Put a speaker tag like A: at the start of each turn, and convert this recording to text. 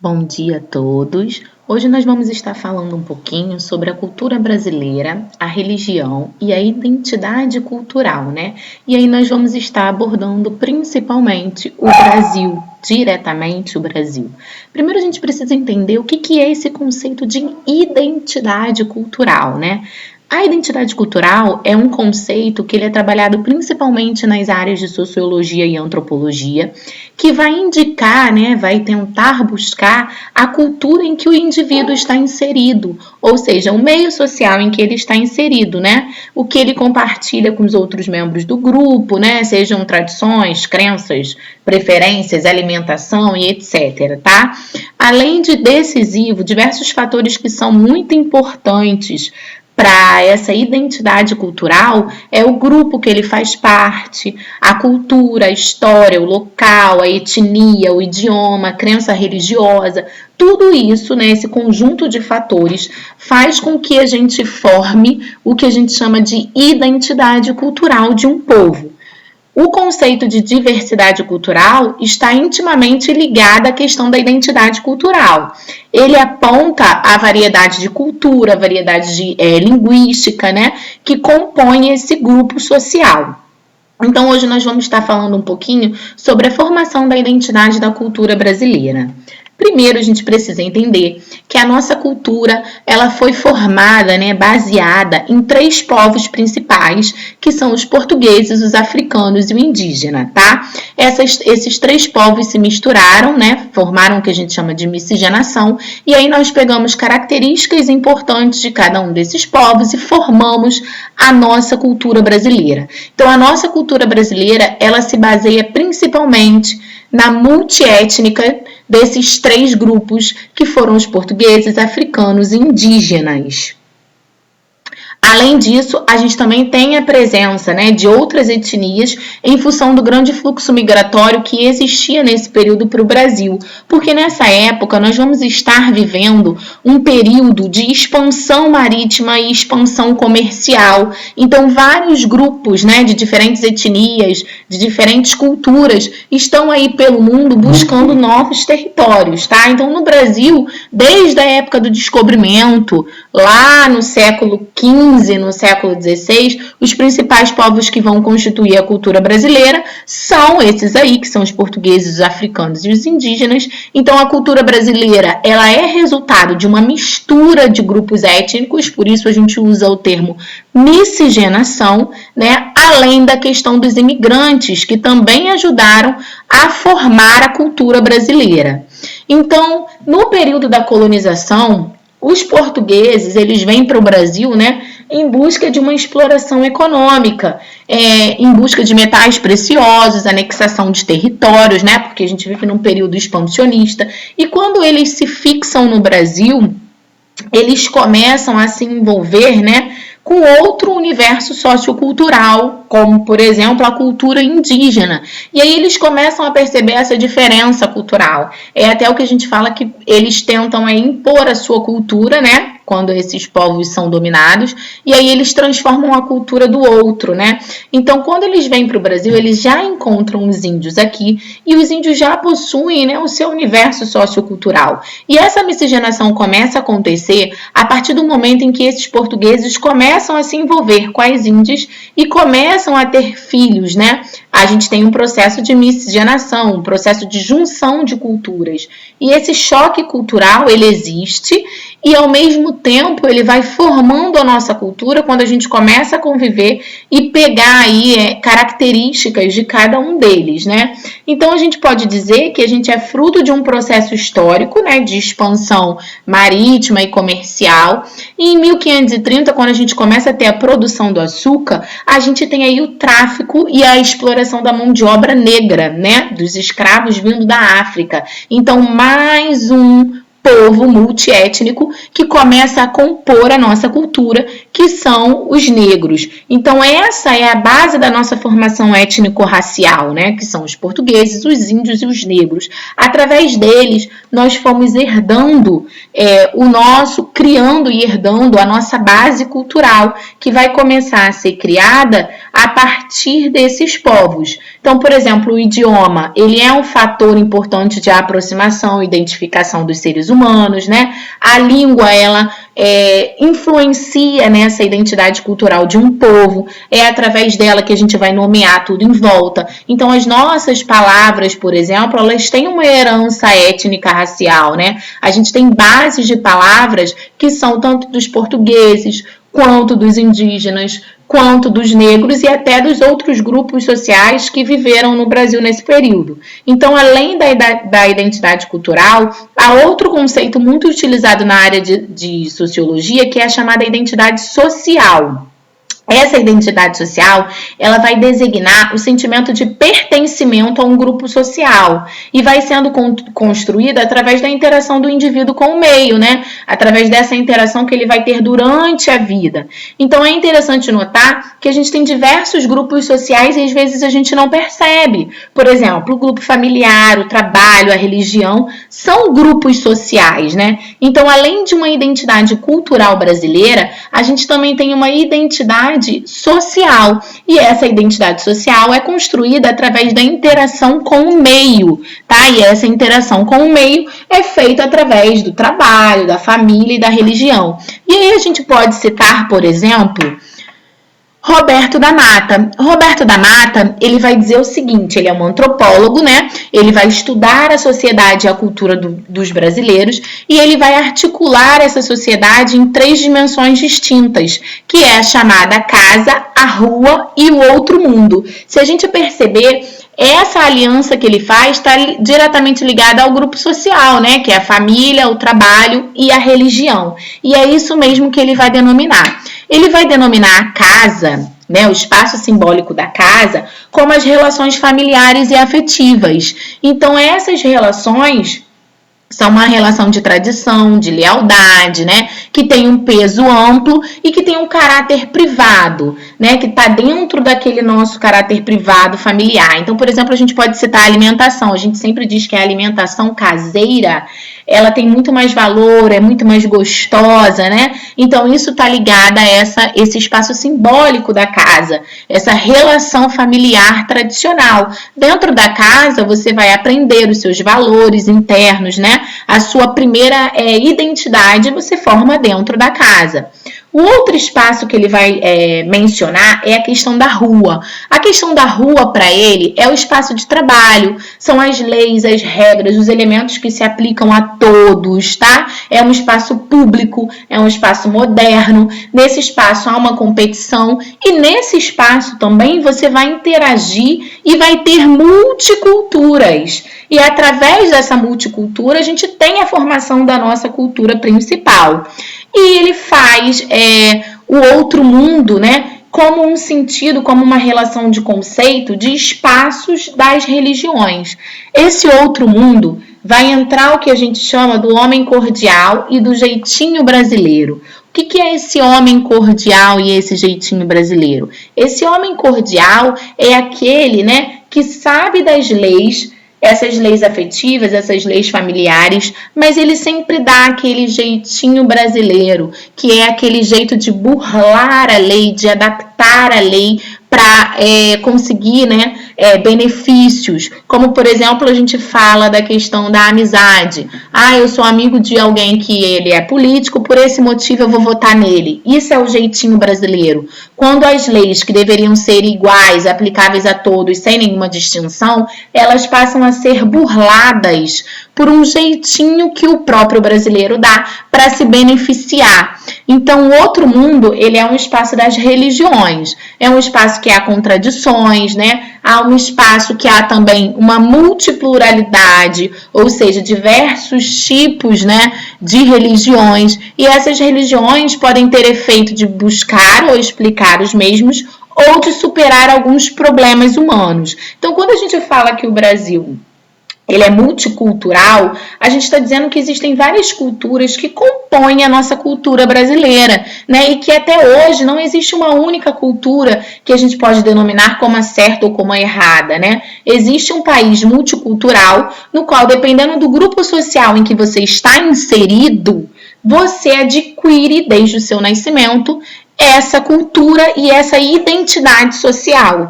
A: Bom dia a todos! Hoje nós vamos estar falando um pouquinho sobre a cultura brasileira, a religião e a identidade cultural, né? E aí nós vamos estar abordando principalmente o Brasil, diretamente o Brasil. Primeiro a gente precisa entender o que é esse conceito de identidade cultural, né? A identidade cultural é um conceito que ele é trabalhado principalmente nas áreas de sociologia e antropologia, que vai indicar, né, vai tentar buscar a cultura em que o indivíduo está inserido, ou seja, o meio social em que ele está inserido, né? O que ele compartilha com os outros membros do grupo, né? Sejam tradições, crenças, preferências, alimentação e etc, tá? Além de decisivo, diversos fatores que são muito importantes para essa identidade cultural é o grupo que ele faz parte, a cultura, a história, o local, a etnia, o idioma, a crença religiosa, tudo isso, né, esse conjunto de fatores faz com que a gente forme o que a gente chama de identidade cultural de um povo. O conceito de diversidade cultural está intimamente ligado à questão da identidade cultural. Ele aponta a variedade de cultura, a variedade linguística, né, que compõe esse grupo social. Então, hoje nós vamos estar falando um pouquinho sobre a formação da identidade da cultura brasileira. Primeiro, a gente precisa entender que a nossa cultura ela foi formada, né, baseada em três povos principais, que são os portugueses, os africanos e o indígena, tá? Esses três povos se misturaram, né, formaram o que a gente chama de miscigenação, e aí nós pegamos características importantes de cada um desses povos e formamos a nossa cultura brasileira. Então, a nossa cultura brasileira, ela se baseia principalmente na multiétnica desses três grupos que foram os portugueses, africanos e indígenas. Além disso, a gente também tem a presença, né, de outras etnias em função do grande fluxo migratório que existia nesse período para o Brasil, porque nessa época nós vamos estar vivendo um período de expansão marítima e expansão comercial. Então, vários grupos, né, de diferentes etnias, de diferentes culturas, estão aí pelo mundo buscando novos territórios, tá? Então, no Brasil, desde a época do descobrimento, lá no século XV, no século XVI, os principais povos que vão constituir a cultura brasileira são esses aí, que são os portugueses, os africanos e os indígenas. Então, a cultura brasileira, ela é resultado de uma mistura de grupos étnicos, por isso a gente usa o termo miscigenação, né? Além da questão dos imigrantes, que também ajudaram a formar a cultura brasileira. Então, no período da colonização, os portugueses, eles vêm para o Brasil, né, em busca de uma exploração econômica, em busca de metais preciosos, anexação de territórios, né, porque a gente vive num período expansionista. E quando eles se fixam no Brasil, eles começam a se envolver, né, com outro universo sociocultural, como, por exemplo, a cultura indígena. E aí eles começam a perceber essa diferença cultural. É até o que a gente fala que eles tentam impor a sua cultura, né? Quando esses povos são dominados, e aí eles transformam a cultura do outro, né? Então, quando eles vêm para o Brasil, eles já encontram os índios aqui, e os índios já possuem, né, o seu universo sociocultural. E essa miscigenação começa a acontecer a partir do momento em que esses portugueses começam a se envolver com as índias e começam a ter filhos, né? A gente tem um processo de miscigenação, um processo de junção de culturas. E esse choque cultural, ele existe e, ao mesmo tempo, ele vai formando a nossa cultura quando a gente começa a conviver e pegar aí características de cada um deles, né? Então, a gente pode dizer que a gente é fruto de um processo histórico, né, de expansão marítima e comercial. E em 1530, quando a gente começa a ter a produção do açúcar, a gente tem aí o tráfico e a exploração da mão de obra negra, né, dos escravos vindo da África. Então, mais um povo multiétnico que começa a compor a nossa cultura, que são os negros. Então, essa é a base da nossa formação étnico-racial, né? Que são os portugueses, os índios e os negros. Através deles, nós fomos herdando criando e herdando a nossa base cultural, que vai começar a ser criada a partir desses povos. Então, por exemplo, o idioma, ele é um fator importante de aproximação e identificação dos seres humanos, né? A língua, ela influencia nessa identidade cultural de um povo, é através dela que a gente vai nomear tudo em volta. Então, as nossas palavras, por exemplo, elas têm uma herança étnica racial, né? A gente tem bases de palavras que são tanto dos portugueses, quanto dos indígenas, quanto dos negros e até dos outros grupos sociais que viveram no Brasil nesse período. Então, além da identidade cultural, há outro conceito muito utilizado na área de sociologia, que é a chamada identidade social. Essa identidade social, ela vai designar o sentimento de pertencimento a um grupo social e vai sendo construída através da interação do indivíduo com o meio, né? Através dessa interação que ele vai ter durante a vida. Então, é interessante notar que a gente tem diversos grupos sociais e às vezes a gente não percebe. Por exemplo, o grupo familiar, o trabalho, a religião, são grupos sociais, né? Então, além de uma identidade cultural brasileira, a gente também tem uma identidade social, e essa identidade social é construída através da interação com o meio, tá? E essa interação com o meio é feita através do trabalho, da família e da religião. E aí a gente pode citar, por exemplo, Roberto da Mata. Roberto da Mata, ele vai dizer o seguinte, ele é um antropólogo, né? Ele vai estudar a sociedade e a cultura dos brasileiros e ele vai articular essa sociedade em 3 dimensões distintas, que é a chamada casa, a rua e o outro mundo. Se a gente perceber, essa aliança que ele faz está diretamente ligada ao grupo social, né? Que é a família, o trabalho e a religião. E é isso mesmo que ele vai denominar. Ele vai denominar a casa, né, o espaço simbólico da casa, como as relações familiares e afetivas. Então, essas relações são uma relação de tradição, de lealdade, né? Que tem um peso amplo e que tem um caráter privado, né? Que está dentro daquele nosso caráter privado familiar. Então, por exemplo, a gente pode citar a alimentação. A gente sempre diz que a alimentação caseira, ela tem muito mais valor, é muito mais gostosa, né? Então, isso está ligado a esse espaço simbólico da casa, essa relação familiar tradicional. Dentro da casa, você vai aprender os seus valores internos, né? A sua primeira identidade você forma dentro da casa. O outro espaço que ele vai mencionar é a questão da rua. A questão da rua, para ele, é o espaço de trabalho, são as leis, as regras, os elementos que se aplicam a todos, tá? É um espaço público, é um espaço moderno. Nesse espaço há uma competição e nesse espaço também você vai interagir e vai ter multiculturas. E através dessa multicultura a gente tem a formação da nossa cultura principal. E ele faz o outro mundo, né, como um sentido, como uma relação de conceito de espaços das religiões. Esse outro mundo vai entrar o que a gente chama do homem cordial e do jeitinho brasileiro. O que é esse homem cordial e esse jeitinho brasileiro? Esse homem cordial é aquele, né, que sabe das leis, essas leis afetivas, essas leis familiares, mas ele sempre dá aquele jeitinho brasileiro, que é aquele jeito de burlar a lei, de adaptar a lei para conseguir, né, benefícios. Como, por exemplo, a gente fala da questão da amizade. Ah, eu sou amigo de alguém que ele é político, por esse motivo eu vou votar nele. Isso é o jeitinho brasileiro. Quando as leis que deveriam ser iguais, aplicáveis a todos, sem nenhuma distinção, elas passam a ser burladas por um jeitinho que o próprio brasileiro dá para se beneficiar. Então, o outro mundo, ele é um espaço das religiões. É um espaço que há contradições, né? Há um espaço que há também uma multipluralidade, ou seja, diversos tipos, né, de religiões. E essas religiões podem ter efeito de buscar ou explicar os mesmos ou de superar alguns problemas humanos. Então, quando a gente fala que o Brasil ele é multicultural, a gente está dizendo que existem várias culturas que compõem a nossa cultura brasileira, né? E que até hoje não existe uma única cultura que a gente pode denominar como a certa ou como a errada, né? Existe um país multicultural no qual, dependendo do grupo social em que você está inserido, você adquire desde o seu nascimento essa cultura e essa identidade social.